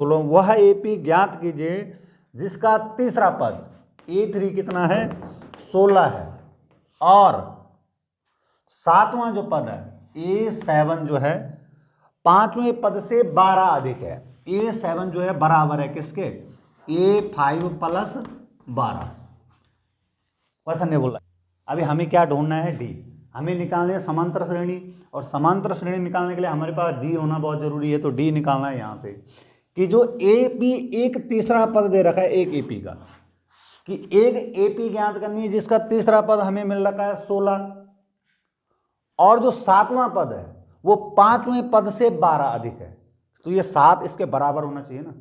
16 वह एपी ज्ञात कीजिए जिसका तीसरा पद A3 कितना है 16 है और सातवां जो पद है A7 जो है पांचवें पद से 12 अधिक है। A7 जो है बराबर है किसके A5 प्लस 12। क्वेश्चन ने बोला अभी हमें क्या ढूंढना है डी, हमें निकालनी है समांतर श्रेणी और समांतर श्रेणी निकालने के लिए हमारे पास डी होना बहुत जरूरी है। तो डी निकालना है यहां से कि जो एपी एक तीसरा पद दे रखा है एक एपी का कि एक एपी ज्ञात करनी है जिसका तीसरा पद हमें मिल रखा है 16 और जो सातवां पद है वो पांचवें पद से 12 अधिक है। तो ये 7 इसके बराबर होना चाहिए ना,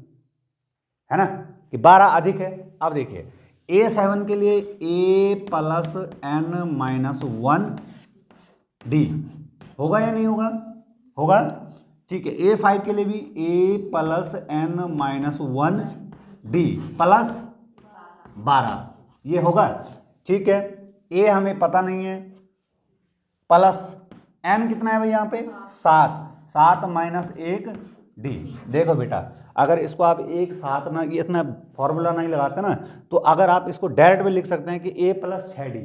है ना कि 12 अधिक है। अब देखिए A7 के लिए A plus n minus 1 D होगा या नहीं होगा, होगा ठीक है। A5 के लिए भी A plus n minus 1 D plus 12 ये होगा, ठीक है। A हमें पता नहीं है प्लस n कितना है भाई यहाँ पे 7 माइनस 1 डी। देखो बेटा अगर इसको आप एक साथ ना ये इतना फॉर्मूला नहीं लगाते ना तो अगर आप इसको डायरेक्ट में लिख सकते हैं कि A प्लस 6D,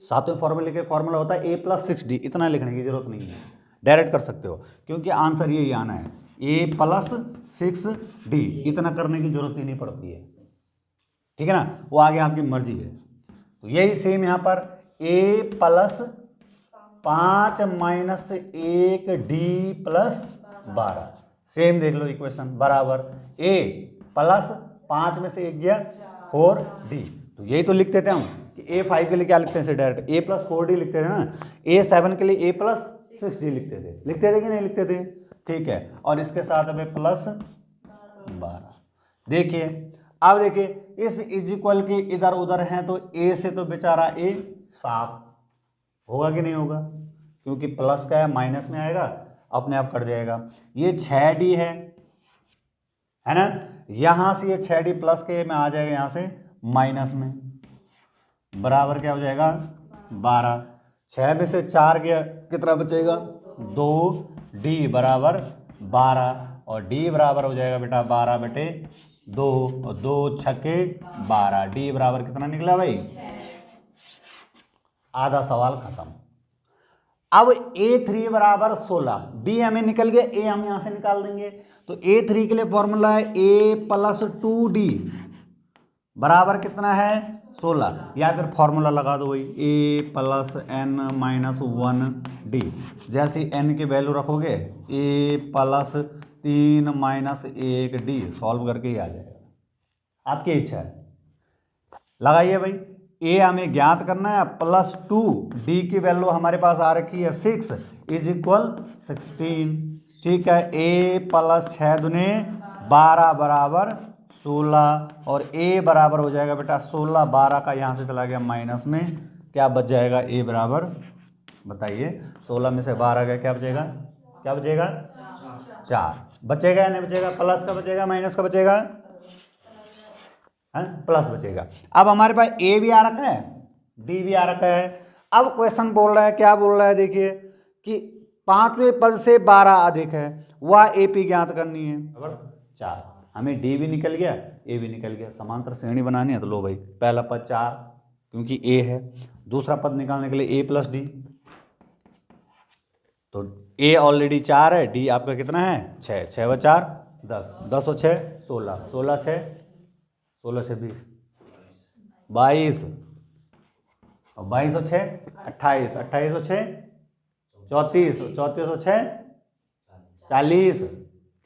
सातवें फॉर्मूले के फॉर्मूला होता है A प्लस 6D, इतना लिखने की जरूरत नहीं है, डायरेक्ट कर सकते हो क्योंकि आंसर यही आना है A प्लस 6D, इतना करने की जरूरत ही नहीं पड़ती है, ठीक है ना, वो आगे आपकी मर्जी है। तो यही सेम यहाँ पर A plus 5 minus 1D plus 12 same देख लो इक्वेशन बराबर A प्लस 5 में से 1 गया 4D। तो यही तो लिख देते हैं हम कि A5 के लिए क्या लिखते हैं डायरेक्ट A प्लस 4D लिखते थे ना, A7 के लिए A प्लस 6D लिखते थे कि नहीं लिखते थे, ठीक है। और इसके साथ हमें प्लस 12। देखिए अब देखिए इस इज इक्वल के इधर उधर हैं तो A से तो बेचारा A साफ होगा कि नहीं होगा, क्योंकि प्लस का है माइनस में आएगा अपने आप कट जाएगा। ये 6D है ना, यहां से ये 6D प्लस के में आ जाएगा यहां से माइनस में, बराबर क्या हो जाएगा 12। 6 में से 4 गया कितना बचेगा 2D बराबर 12 और D बराबर हो जाएगा बेटा 12/2 और 2 छक्के 12, D बराबर कितना निकला भाई, आधा सवाल खत्म। अब A3 बराबर 16, D हमें निकल गया, A हम यहां से निकाल देंगे। तो A3 के लिए फॉर्मूला है A प्लस 2D बराबर कितना है 16, या फिर फॉर्मूला लगा दो वही A plus n minus 1D। जैसे n की वैल्यू रखोगे A plus 3 minus 1D solve करके ही आ जाएगा, आपकी इच्छा है। लगाइए भाई A हमें ज्ञात करना है प्लस 2D की वैल्यू हमारे पास आ रखी है 6 इज इक्वल 16, ठीक है। A प्लस 6 दूने 12 बराबर 16 और A बराबर हो जाएगा बेटा 16, 12 का यहाँ से चला गया माइनस में, क्या बच जाएगा A बराबर, बताइए 16 में से 12 गया क्या बचेगा, क्या बचेगा 4 बचेगा या नहीं बचेगा, प्लस का बचेगा माइनस का बचेगा, प्लस बचेगा। अब हमारे पास A भी आ रखा है D भी आ रखा है। अब क्वेश्चन बोल रहा है, क्या बोल रहा है देखिए कि पांचवें पद से 12 अधिक है वह AP ज्ञात करनी है, 4। हमें D भी निकल गया A भी निकल गया, समांतर श्रेणी बनानी है तो लो भाई पहला पद 4 क्योंकि A है, दूसरा पद निकालने के लिए A प्लस D, तो A ऑलरेडी 4 है, D आपका कितना है 6, 6 व 4 10, 10 और 6 16, 16 6 16 से 20 22 और 22 और 6 28, 28 और 6 34, 34 और 6 40,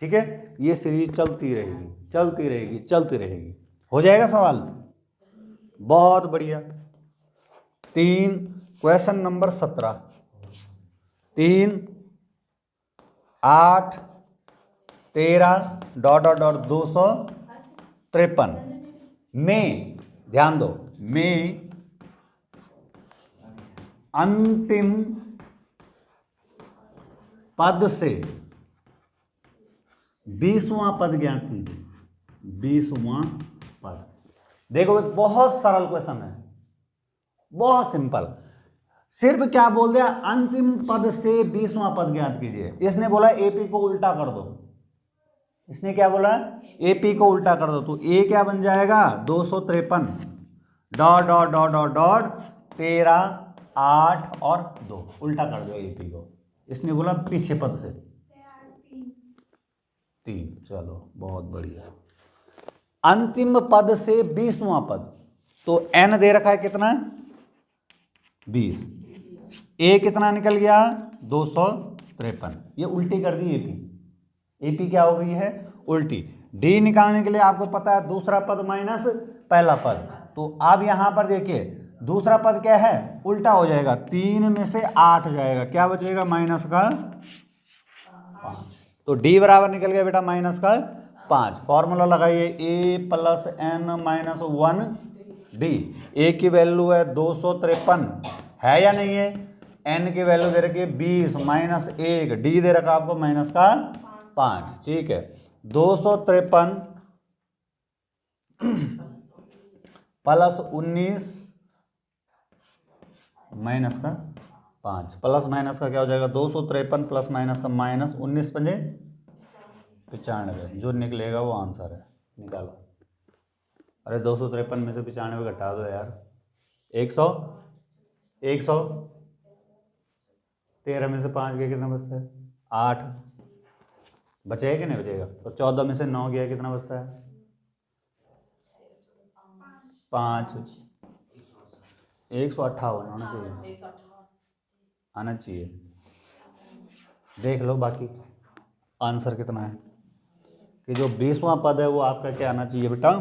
ठीक है। ये सीरीज चलती रहेगी चलती रहेगी चलती रहेगी, हो जाएगा सवाल, बहुत बढ़िया। 3 question number 17, 3 8 13 dot dot dot 253 में, ध्यान दो, में अंतिम पद से 20वां पद ज्ञात कीजिए, 20वां पद। देखो बहुत सरल क्वेश्चन है, बहुत सिंपल, सिर्फ क्या बोल दिया अंतिम पद से 20वां पद ज्ञात कीजिए। इसने बोला AP को उल्टा कर दो, इसने क्या बोला, AP को उल्टा कर दो, तो A क्या बन जाएगा 253 dot dot dot dot dot 13 8 और 2, उल्टा कर दो AP को। इसने बोला पीछे पद से 3। चलो बहुत बढ़िया। अंतिम पद से 20वां पद, तो n दे रखा है कितना 20, A कितना निकल गया 253, ये उल्टी कर दी AP क्या हो गई है उल्टी। D निकालने के लिए आपको पता है दूसरा पद माइनस पहला पद, तो अब यहां पर देखिए दूसरा पद क्या है उल्टा हो जाएगा, 3 में से 8 जाएगा, क्या बचेगा माइनस का 5, तो D बराबर निकल गया बेटा माइनस का 5। फॉर्मूला लगाइए A + n - 1 D। A की वैल्यू है 253 है या नहीं है, n की वैल्यू दे रखी है 20 -1, D दे रखा आपको माइनस का 5, ठीक है। 253 + 19 माइनस का 5, प्लस माइनस का क्या हो जाएगा 253 प्लस माइनस का माइनस 19 पंजे 95, जो निकलेगा वो आंसर है, निकालो। अरे 253 में से 95 घटा दो यार, 100 13 में से 5 गया कितना बचता है 8, बचेगा कि नहीं बचेगा, तो 14 में से 9 गया कितना बचता है 5, 158 आना चाहिए। देख लो बाकी आंसर कितना है, कि जो 20वां पद है वो आपका क्या आना चाहिए बेटा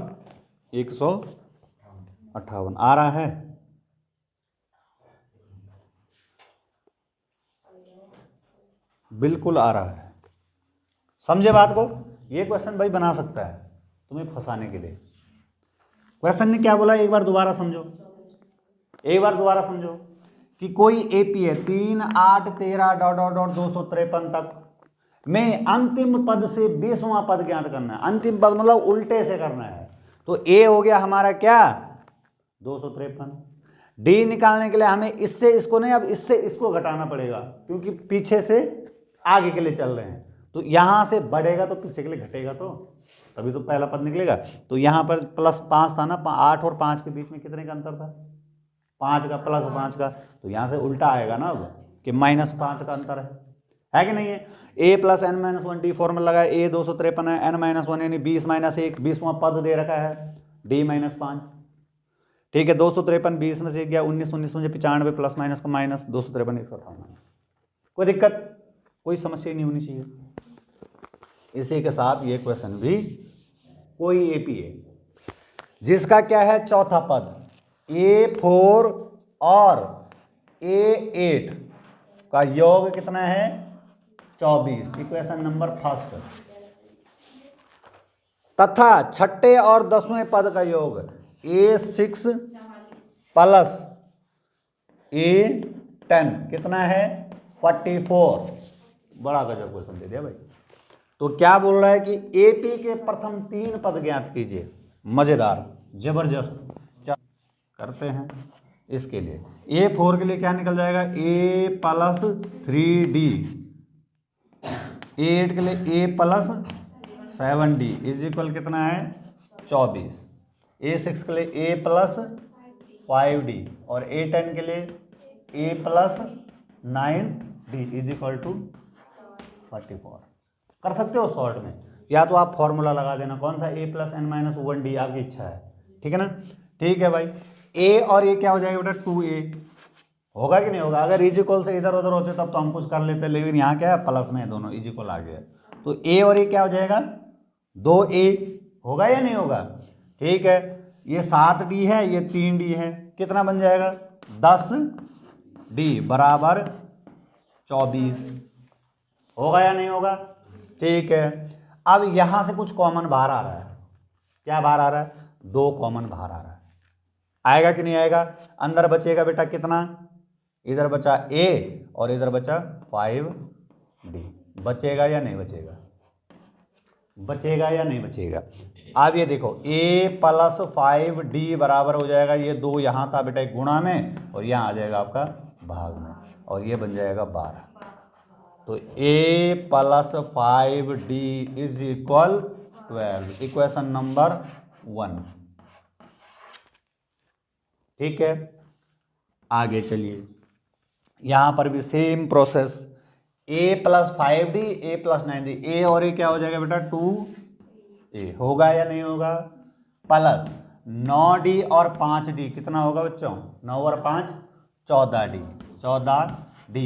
158 आ रहा है। बिल्कुल आ रहा है, समझे बात को। ये क्वेश्चन भाई बना सकता है तुम्हें फंसाने के लिए। क्वेश्चन ने क्या बोला एक बार दोबारा समझो, कि कोई AP है 3 8 13 डॉट डॉट डॉट 253 तक में अंतिम पद से 20वां पद ज्ञात करना है। अंतिम पद मतलब उल्टे से करना है, तो A हो गया हमारा क्या 253। D निकालने के लिए हमें इससे इसको नहीं, अब इससे इसको घटाना पड़ेगा, क्योंकि पीछे से आगे के लिए चल रहे हैं, तो यहां से बढ़ेगा तो पीछे के लिए घटेगा, तो तभी तो पहला पद निकलेगा। तो यहां पर +5 था ना, 8 और 5 के बीच में कितने का अंतर था 5 का, +5 का, तो यहां से उल्टा आएगा ना अब कि -5 का अंतर है कि नहीं है। A + n - 1 D फॉर्मूला लगा, A 253 है, n - 1 यानी 20 - 1, 20वां पद दे रखा है D - 5, ठीक है। 253 20 में से गया 19, 19 में से 95 प्लस माइनस का माइनस 253 158। कोई दिक्कत, कोई समस्या नहीं होनी चाहिए। इसी के साथ ये क्वेश्चन भी कोई AP है जिसका क्या है चौथा पद A4 और A8 का योग कितना है 24, इक्वेशन नंबर फर्स्ट, तथा छठे और 10वें पद का योग A6 प्लस A10 कितना है 44। बड़ा गजब क्वेश्चन दे दिया भाई। तो क्या बोल रहा है कि AP के प्रथम 3 पद ज्ञात कीजिए। मजेदार, जबरदस्त, करते हैं। इसके लिए A4 के लिए क्या निकल जाएगा A + 3D, A8 के लिए A + 7D इज इक्वल कितना है 24, A6 के लिए A + 5D और A10 के लिए A + 9D is equal to 44। कर सकते हो शॉर्ट में, या तो आप फॉर्मूला लगा देना कौन सा A + n - 1D, आपकी इच्छा है, ठीक है ना। ठीक है भाई, A और A क्या हो जाएगा बेटा 2A, होगा कि नहीं होगा। अगर इज इक्वल से इधर उधर होते तब तो हम कुछ कर लेते, लेकिन यहाँ क्या है प्लस में दोनों इज इक्वल आ गया, तो A और A क्या हो जाएगा 2A, होगा या नहीं होगा। ठीक है, ये 7D है, ये 3D है, कितना बन जाएगा 10D बराबर 24, होगा या नहीं होगा। ठीक है, अब यहां से कुछ कॉमन बाहर आ रहा है, क्या बाहर आ रहा है 2 कॉमन बाहर आ रहा है, आएगा कि नहीं आएगा। अंदर बचेगा बेटा कितना, इधर बचा A और इधर बचा 5D, बचेगा या नहीं बचेगा, बचेगा या नहीं बचेगा। अब ये देखो A + 5D बराबर हो जाएगा, ये 2 यहाँ था बेटा गुणा में और यहाँ आ जाएगा आपका भाग में, और ये बन जाएगा 12। तो a plus 5d is equal 12, equation number 1। ठीक है, आगे चलिए, यहां पर भी same process, a plus 5d a plus 9d, a और a क्या हो जाएगा बेटा 2a, होगा या नहीं होगा, प्लस 9d और 5d कितना होगा बच्चों, 9 और 5 14d, 14d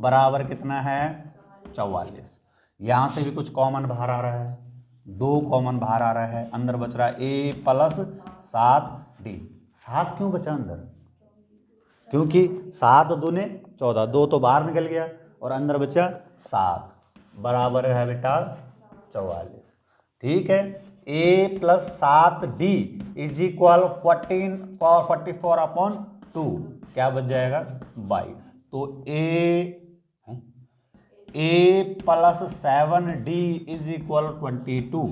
बराबर कितना है 44। यहां से भी कुछ कॉमन बाहर आ रहा है, 2 कॉमन बाहर आ रहा है, अंदर बच रहा है a प्लस 7d। 7 क्यों बचा अंदर, क्योंकि 7 दूने 14, 2 तो बाहर निकल गया और अंदर बचा 7, बराबर है बेटा 44। ठीक है, a plus 7d is equal 44 upon 2, क्या बच जाएगा 22। तो a plus 7d is equal 22,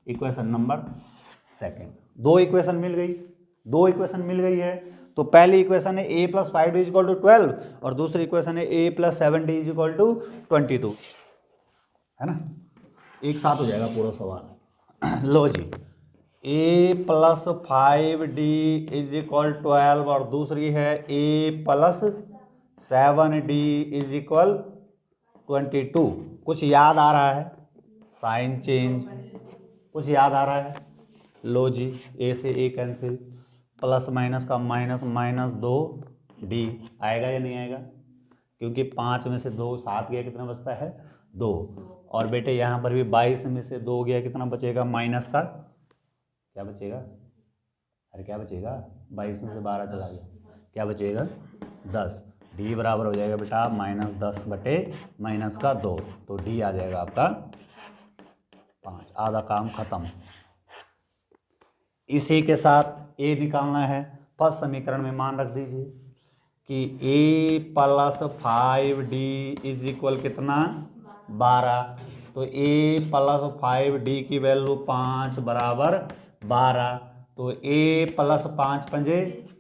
equation number 2। दो इक्वेशन मिल गई है। तो पहली इक्वेशन है a plus 5d is equal to 12 और दूसरी इक्वेशन है a plus 7d is equal to 22, है ना, एक साथ हो जाएगा पूरा सवाल। लो जी, a plus 5d is equal 12 और दूसरी है a plus 7d is equal 22। कुछ याद आ रहा है, साइन चेंज कुछ याद आ रहा है। लो जी, a से a कैंसिल, प्लस माइनस का माइनस, माइनस 2d आएगा या नहीं आएगा, क्योंकि 5 में से 2 7 गया, कितना बचता है 2। और बेटे यहाँ पर भी 22 में से 2 गया, कितना बचेगा माइनस का, क्या बचेगा, अरे क्या बचेगा, 22 में से 12 चला गया, क्या बचेगा 10। d बराबर हो जाएगा बेटा माइनस 10 बटे माइनस का 2, तो d आ जाएगा आपका 5, आधा काम खत्म। इसी के साथ a निकालना है। फर्स्ट समीकरण में मान रख दीजिए कि a plus 5d is equal कितना 12, तो a प्लस 5d की वैल्यू 5 बराबर 12, तो a प्लस 5 पंजे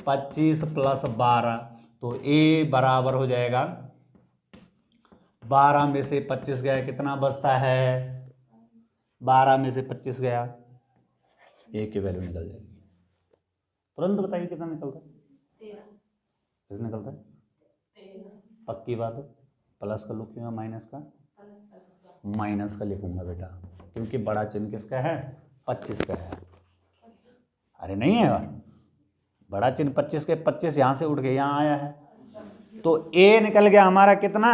25 प्लस 12, तो a बराबर हो जाएगा 12 में से 25 गया, कितना बचता है 12 में से 25 गया, a की वैल्यू निकल जाएगी। तुरंत बताइए कितना निकलता है, कितना निकलता है, पक्की बात है, प्लस का लिखूंगा माइनस का लिखूंगा बेटा, क्योंकि बड़ा चिन्ह किसका है 25 का है। अरे नहीं है यार, बड़ा चिन्ह 25 के, 25 यहाँ से उठ के यहाँ आया है, तो a निकल गया हमारा कितना,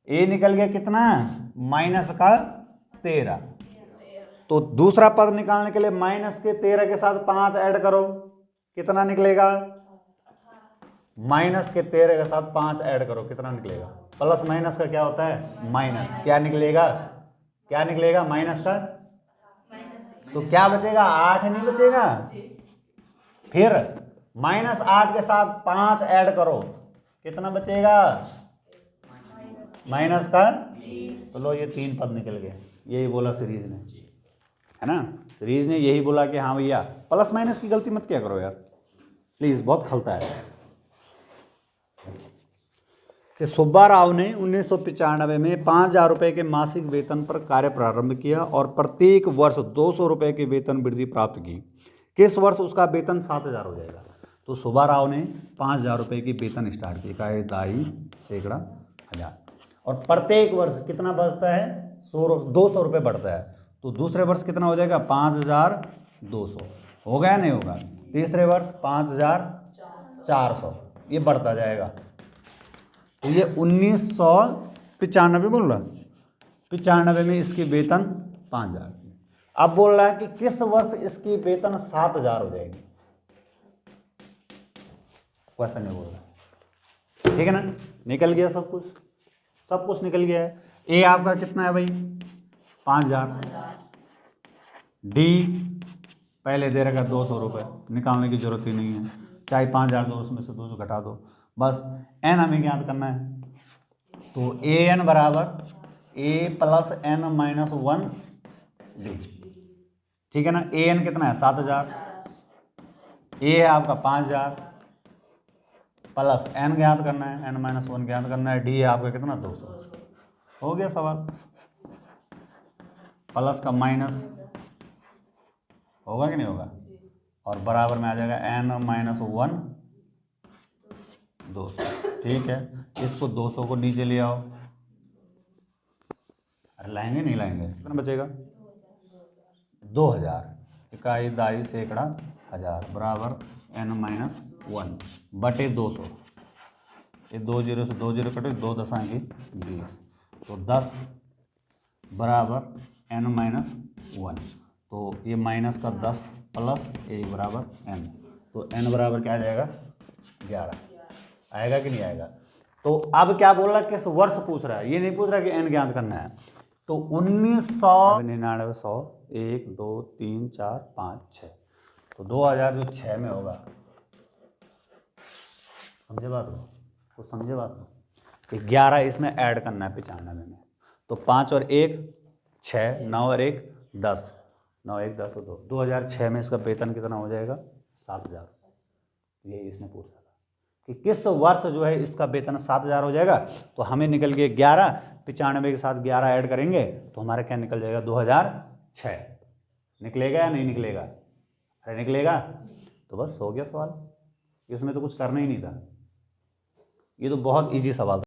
a निकल गया कितना माइनस का 13। तो दूसरा पद निकालने के लिए माइनस के 13 के साथ 5 ऐड करो, कितना निकलेगा, माइनस के 13 के साथ 5 ऐड करो, कितना निकलेगा, प्लस माइनस का क्या होता है माइनस, क्या निकलेगा माइनस का, तो क्या बचेगा 8 नहीं बचेगा, फिर माइनस 8 के साथ 5 ऐड करो, कितना बचेगा माइनस का, तो लो ये 3 पद निकल गए। यही बोला सीरीज ने, है ना, सीरीज ने यही बोला कि हाँ भैया प्लस माइनस की गलती मत क्या करो यार प्लीज, बहुत खलता है। कि सुब्बा राव ने 1995 में 5,000 रुपये के मासिक वेतन पर कार्य प्रारंभ किया और प्रत्येक वर्ष 200 रुपये की वेतन वृद्धि प्राप्त की। किस वर्ष उसका वेतन 7,000 हो जाएगा। तो सुब्बा राव ने 5,000 रुपये की वेतन स्टार्ट की, का दाई सैकड़ा हज़ार, और प्रत्येक वर्ष कितना बढ़ता है 200 रुपये बढ़ता है, तो दूसरे वर्ष कितना हो जाएगा 5,200, हो गया नहीं होगा, तीसरे वर्ष 5,400, ये बढ़ता जाएगा। तो ये 1995 बोल रहा, 95 में इसकी वेतन 5,000 थी। अब बोल रहा है कि किस वर्ष इसकी वेतन 7,000 हो जाएगी, क्वेश्चन में बोल रहा है, ठीक है ना, निकल गया सब कुछ निकल गया है। ए आपका कितना है भाई 5,000, डी पहले दे रखा 200 रुपये, निकालने की जरूरत ही नहीं है, चाहे 5,000 दो उसमें से 200 घटा दो, बस एन हमें ज्ञात करना है। तो ए एन बराबर ए प्लस एन माइनस 1 डी, ठीक है ना। ए एन कितना है 7,000, ए है आपका 5,000 प्लस एन ज्ञात करना है, एन माइनस 1 ज्ञात करना है, डी है आपका कितना 200, हो गया सवाल। प्लस का माइनस होगा कि नहीं होगा, और बराबर में आ जाएगा n-1 200। ठीक है, इसको 200 को नीचे ले आओ। अरे लाएंगे नहीं लाएंगे, कितना बचेगा 2000। इकाई दाई सैकड़ा हज़ार बराबर n-1 बटे 200। ये 2 जीरो से 2 जीरो कटे, 2 दशांकी 20, तो 10 बराबर n-1। तो ये माइनस का 10 प्लस ए बराबर n, तो n बराबर क्या आ जाएगा 11। आएगा कि नहीं आएगा। तो अब क्या बोल रहा है, किस वर्ष पूछ रहा है, ये नहीं पूछ रहा कि n ज्ञात करना है। तो 1999 100 1 2 3 4 5 6, तो 2006 में होगा। समझे बात को, तो समझे बात को कि 11 इसमें ऐड करना है 95 में। तो 5 और 1 6, 9 और 1 10, 9 1 10 और 2, 2006 में इसका वेतन कितना हो जाएगा 7000। ये इसने पूछा था कि किस वर्ष जो है इसका वेतन 7000 हो जाएगा। तो हमें निकल गए 11, 95 के साथ 11 ऐड करेंगे तो हमारा क्या निकल जाएगा 2006। निकलेगा या नहीं निकलेगा, अरे निकलेगा। तो बस हो गया सवाल, इसमें तो कुछ करना ही नहीं था, ये तो बहुत इजी सवाल था।